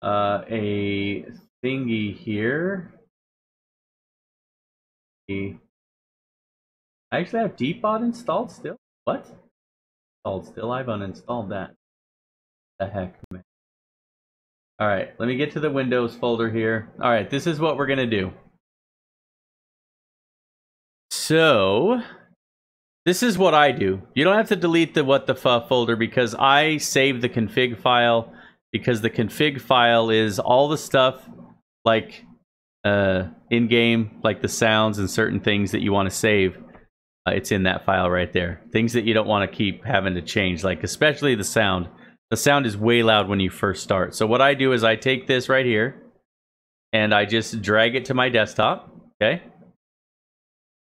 a thingy here. I actually have Dbot installed still. What? Installed still? I've uninstalled that. The heck, man. Alright, let me get to the Windows folder here. Alright, this is what we're gonna do. So, this is what I do. You don't have to delete the what the fuck folder because I save the config file, because the config file is all the stuff like in-game, like the sounds and certain things that you want to save. It's in that file right there. Things that you don't want to keep having to change, like especially the sound. The sound is way loud when you first start. So what I do is I take this right here and I just drag it to my desktop, okay?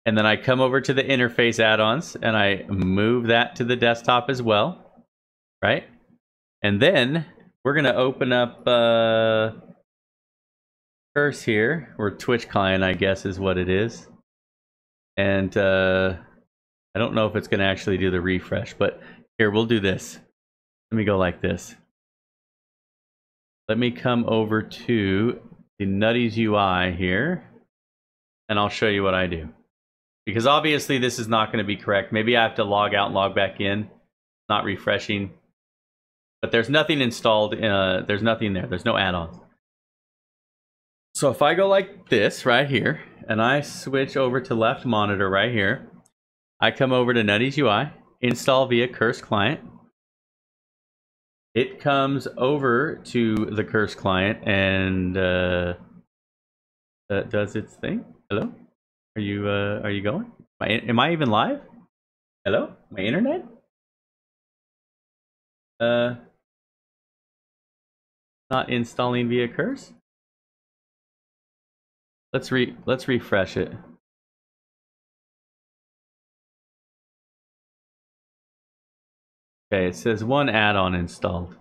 And then I come over to the interface add-ons and I move that to the desktop as well, right? And then we're gonna open up Curse here, or Twitch client, I guess is what it is. And I don't know if it's gonna actually do the refresh, but here, we'll do this. Let me go like this. Let me come over to the Nutties UI here, and I'll show you what I do. Because obviously this is not going to be correct. Maybe I have to log out and log back in. Not refreshing. But there's nothing installed. There's nothing there. There's no add-ons. So if I go like this right here, and I switch over to left monitor right here, I come over to Nutties UI, install via Curse client. It comes over to the Curse client and does its thing. Hello? Are you going? Am I even live? Hello? My internet? Not installing via Curse? Let's refresh it. Okay, it says one add-on installed.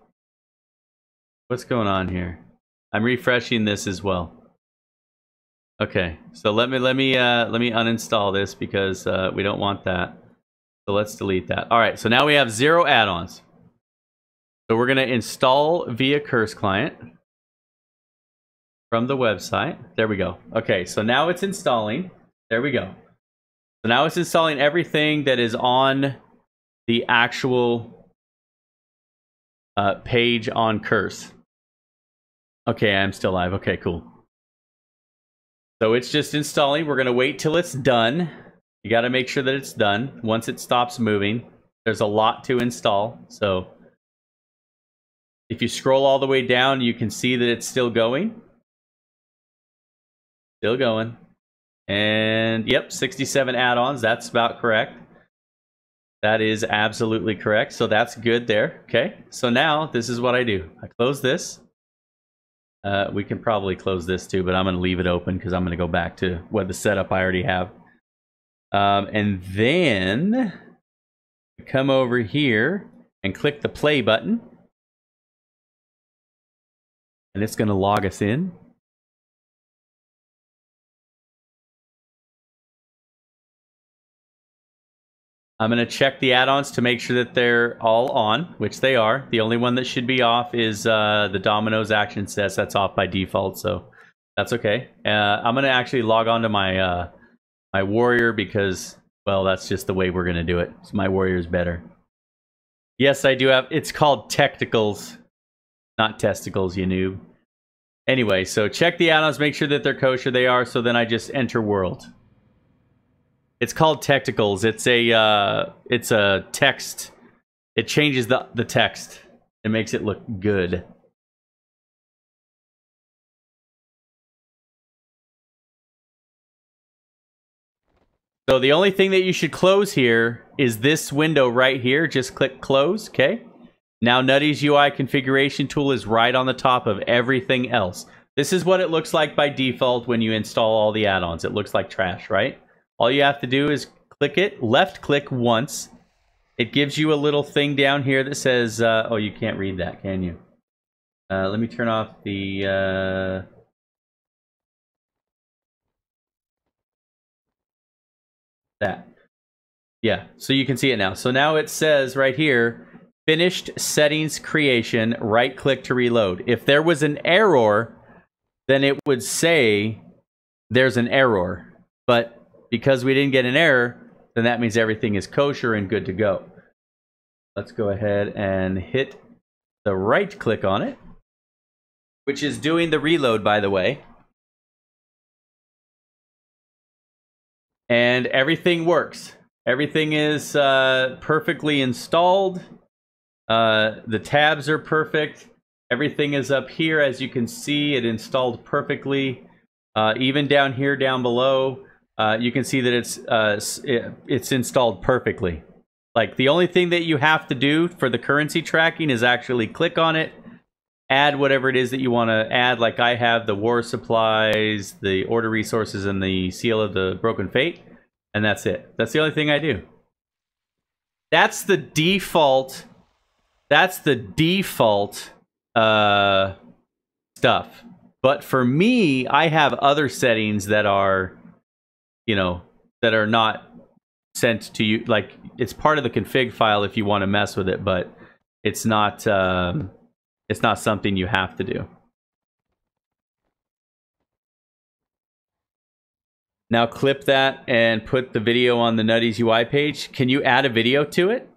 What's going on here? I'm refreshing this as well. Okay, so let me uninstall this because we don't want that. So let's delete that. All right, so now we have 0 add-ons. So we're gonna install via Curse client from the website. There we go. Okay, so now it's installing. There we go. So now it's installing everything that is on the actual page on Curse. Okay, I'm still live. Okay, cool. So it's just installing. We're going to wait till it's done. You got to make sure that it's done. Once it stops moving, there's a lot to install. So if you scroll all the way down, you can see that it's still going. Still going. And yep, 67 add-ons. That's about correct. That is absolutely correct. So that's good there. Okay. So now this is what I do. I close this. We can probably close this too, but I'm going to leave it open because I'm going to go back to what the setup I already have. And then come over here and click the play button. And it's going to log us in. I'm going to check the add-ons to make sure that they're all on, which they are. The only one that should be off is the Domino's action sets. That's off by default, so that's okay. I'm going to actually log on to my my warrior because, well, that's just the way we're going to do it. So my warrior's better. Yes, I do have... It's called Technicals, not Testicles, you noob. Anyway, so check the add-ons, make sure that they're kosher. They are, so then I just enter world. It's called Technicals. It's a text. It changes the text. It makes it look good. So the only thing that you should close here is this window right here. Just click close, okay? Now Nutties UI configuration tool is right on the top of everything else. This is what it looks like by default when you install all the add-ons. It looks like trash, right? All you have to do is click it, left click once. It gives you a little thing down here that says, oh, you can't read that, can you? Let me turn off the... that. Yeah, so you can see it now. So now it says right here, finished settings creation, right click to reload. If there was an error, then it would say there's an error. But because we didn't get an error, then that means everything is kosher and good to go. Let's go ahead and hit the right click on it, which is doing the reload, by the way. And everything works. Everything is perfectly installed. The tabs are perfect. Everything is up here. As you can see, it installed perfectly. Even down here, down below, you can see that it's installed perfectly. Like, the only thing that you have to do for the currency tracking is actually click on it, add whatever it is that you want to add. Like, I have the war supplies, the order resources, and the seal of the broken fate, and that's it. That's the only thing I do. That's the default. That's the default stuff. But for me, I have other settings that are, you know, that are not sent to you. Like, it's part of the config file if you want to mess with it, but it's not something you have to do. Now clip that and put the video on the Nutties UI page. Can you add a video to it?